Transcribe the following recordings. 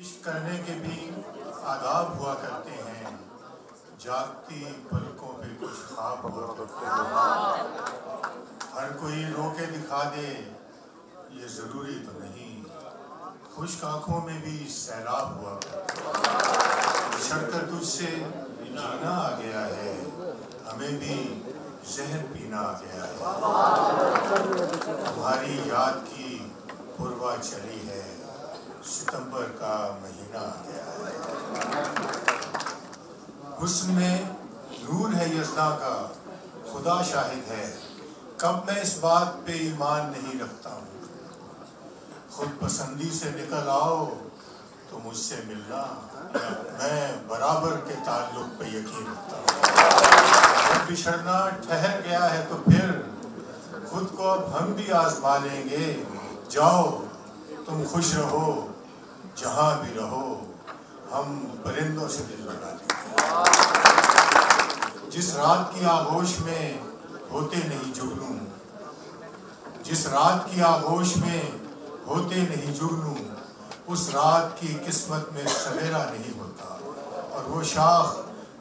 इश्क करने के भी आदाब हुआ करते हैं, जागती पलकों पे कुछ ख्वाब हुआ करते हैं। हर कोई रोके दिखा दे ये ज़रूरी तो नहीं, खुश्क आँखों में भी सैलाब हुआ करते हैं। शर्कर तुझसे जीना आ गया है, हमें भी जहर पीना आ गया है। तुम्हारी याद की पुरवा चली है, सितंबर का महीना आ गया है। हुस्न में नूर है यज़दा का, खुदा शाहिद है, कब मैं इस बात पे ईमान नहीं रखता हूँ। खुद पसंदी से निकल आओ तो मुझसे मिलना, मैं बराबर के ताल्लुक पे यकीन रखता हूँ। जब बिछड़ना ठहर गया है तो फिर खुद को अब हम भी आजमा लेंगे। जाओ तुम खुश रहो, जहाँ भी रहो, हम परिंदों से दिल लगा लेंगे। जिस रात की आगोश में होते नहीं जुगनू, जिस रात की आगोश में होते नहीं जुगनू, उस रात की किस्मत में सवेरा नहीं होता। और वो शाख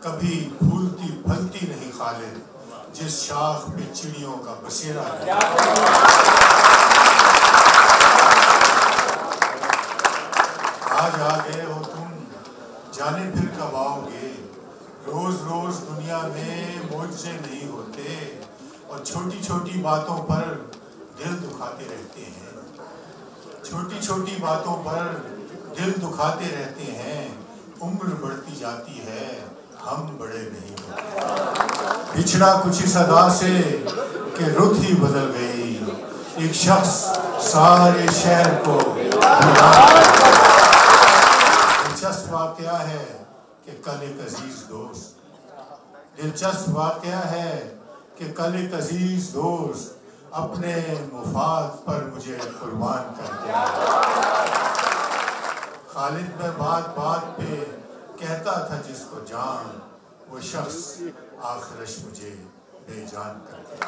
कभी फूलती फलती नहीं खालिद, जिस शाख पे चिड़ियों का बसेरा नहीं। आज आ गए हो तुम, जाने फिर कब आओगे। रोज रोज दुनिया में मौजे नहीं होते, और छोटी छोटी बातों पर दिल दुखाते रहते हैं। छोटी छोटी बातों पर दिल दुखाते रहते हैं। उम्र बढ़ती जाती है, हम बड़े नहीं होते। बिछड़ा कुछ इस अदा से कि रुत ही बदल गई, एक शख्स सारे शहर को दिलचस्प वाकया है कि कल एक अजीज दोस्त, दिलचस्प वाकया है कि कल एक अजीज दोस्त अपने मुफाद पर मुझे कुर्बान कर दिया। खालिद में बात बात पे कहता था जिसको जान, वो शख्स आखिरश मुझे बेजान कर दिया।